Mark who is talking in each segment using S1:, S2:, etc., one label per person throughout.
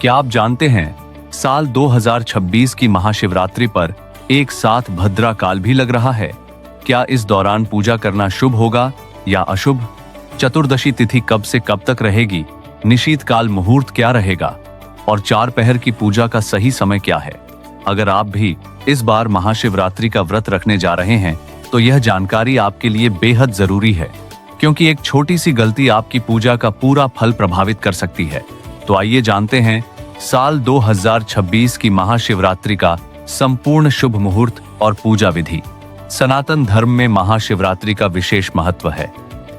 S1: क्या आप जानते हैं साल 2026 की महाशिवरात्रि पर एक साथ भद्रा काल भी लग रहा है। क्या इस दौरान पूजा करना शुभ होगा या अशुभ? चतुर्दशी तिथि कब से कब तक रहेगी? निशीत काल मुहूर्त क्या रहेगा? और 4 पहर की पूजा का सही समय क्या है? अगर आप भी इस बार महाशिवरात्रि का व्रत रखने जा रहे हैं तो यह जानकारी आपके लिए बेहद जरूरी है, क्योंकि एक छोटी सी गलती आपकी पूजा का पूरा फल प्रभावित कर सकती है। तो आइए जानते हैं साल 2026 की महाशिवरात्रि का संपूर्ण शुभ मुहूर्त और पूजा विधि। सनातन धर्म में महाशिवरात्रि का विशेष महत्व है।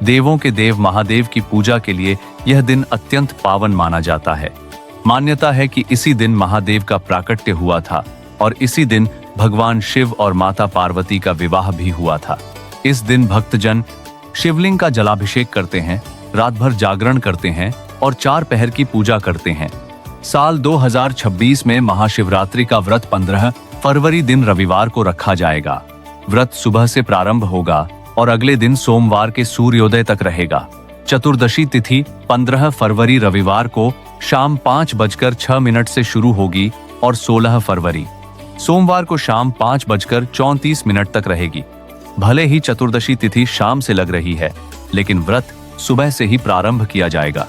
S1: देवों के देव महादेव की पूजा के लिए यह दिन अत्यंत पावन माना जाता है। मान्यता है कि इसी दिन महादेव का प्राकट्य हुआ था और इसी दिन भगवान शिव और माता पार्वती का विवाह भी हुआ था। इस दिन भक्तजन शिवलिंग का जलाभिषेक करते हैं, रात भर जागरण करते हैं और 4 पहर की पूजा करते हैं। साल 2026 में महाशिवरात्रि का व्रत 15 फरवरी दिन रविवार को रखा जाएगा। व्रत सुबह से प्रारंभ होगा और अगले दिन सोमवार के सूर्योदय तक रहेगा। चतुर्दशी तिथि 15 फरवरी रविवार को शाम 5:06 से शुरू होगी और 16 फरवरी सोमवार को शाम 5:34 तक रहेगी। भले ही चतुर्दशी तिथि शाम से लग रही है, लेकिन व्रत सुबह से ही प्रारंभ किया जाएगा।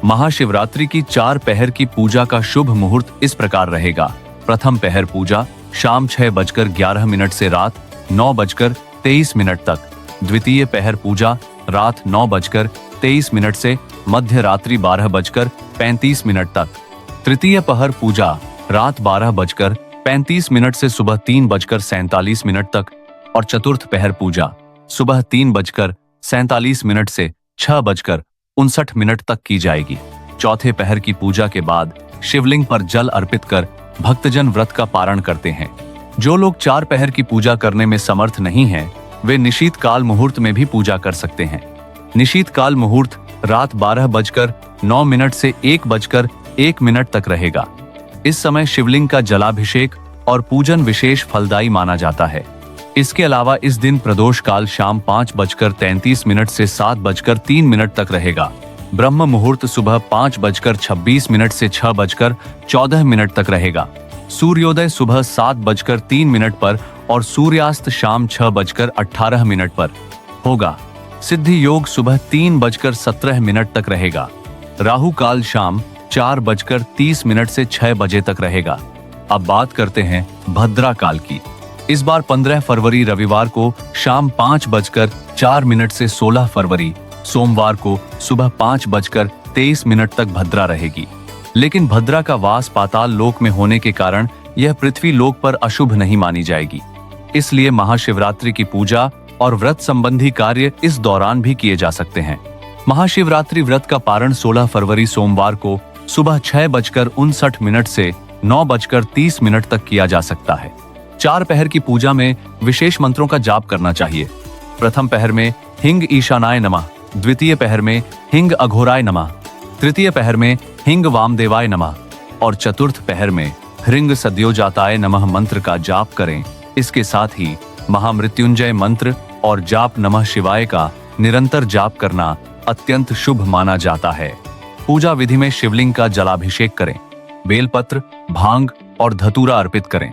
S1: महाशिवरात्रि की 4 पहर की पूजा का शुभ मुहूर्त इस प्रकार रहेगा। प्रथम पहर पूजा शाम 6:11 से रात 9:23 तक। द्वितीय पहर पूजा रात 9:23 से मध्य रात्रि 12:35 तक। तृतीय पहर पूजा रात 12:35 से सुबह 3:47 तक और चतुर्थ पहर पूजा सुबह 3:47 से 6:59 तक की जाएगी। चौथे पहर की पूजा के बाद शिवलिंग पर जल अर्पित कर भक्तजन व्रत का पारण करते हैं। जो लोग 4 पहर की पूजा करने में समर्थ नहीं हैं, वे निशीत काल मुहूर्त में भी पूजा कर सकते हैं। निशीत काल मुहूर्त रात 12:09 से 1:01 तक रहेगा। इस समय शिवलिंग का जलाभिषेक और पूजन विशेष फलदायी माना जाता है। इसके अलावा इस दिन प्रदोष काल शाम 5:33 से 7:03 तक रहेगा। ब्रह्म मुहूर्त सुबह 5:26 से 6:14 तक रहेगा। सूर्योदय सुबह 7:03 पर और सूर्यास्त शाम 6:18 पर होगा। सिद्धि योग सुबह 3:17 तक रहेगा। राहु काल शाम 4:30 से 6 बजे तक रहेगा। अब बात करते हैं भद्रा काल की। इस बार 15 फरवरी रविवार को शाम 5:04 से 16 फरवरी सोमवार को सुबह 5:23 तक भद्रा रहेगी। लेकिन भद्रा का वास पाताल लोक में होने के कारण यह पृथ्वी लोक पर अशुभ नहीं मानी जाएगी। इसलिए महाशिवरात्रि की पूजा और व्रत संबंधी कार्य इस दौरान भी किए जा सकते हैं। महाशिवरात्रि व्रत का पारण 16 फरवरी सोमवार को सुबह 6:59 से 9:30 तक किया जा सकता है। 4 पहर की पूजा में विशेष मंत्रों का जाप करना चाहिए। प्रथम पहर में हिंग ईशानाय नमः, द्वितीय पहर में हिंग अघोराय नमः, तृतीय पहर में हिंग वामदेवाय नमः और चतुर्थ पहर में ह्रींग सद्योजाताय नमः मंत्र का जाप करें। इसके साथ ही महामृत्युंजय मंत्र और जाप नमः शिवाय का निरंतर जाप करना अत्यंत शुभ माना जाता है। पूजा विधि में शिवलिंग का जलाभिषेक करें, बेलपत्र, भांग और धतूरा अर्पित करें,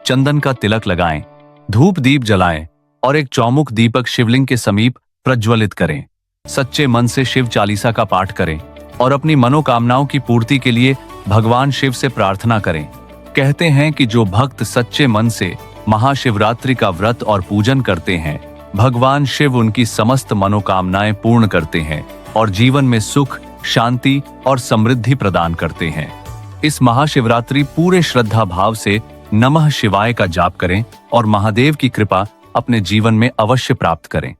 S1: चंदन का तिलक लगाएं, धूप दीप जलाएं और एक चौमुख दीपक शिवलिंग के समीप प्रज्वलित करें। सच्चे मन से शिव चालीसा का पाठ करें और अपनी मनोकामनाओं की पूर्ति के लिए भगवान शिव से प्रार्थना करें। कहते हैं कि जो भक्त सच्चे मन से महाशिवरात्रि का व्रत और पूजन करते हैं, भगवान शिव उनकी समस्त मनोकामनाएं पूर्ण करते हैं और जीवन में सुख, शांति और समृद्धि प्रदान करते हैं। इस महाशिवरात्रि पूरे श्रद्धा भाव से नमः शिवाय का जाप करें और महादेव की कृपा अपने जीवन में अवश्य प्राप्त करें।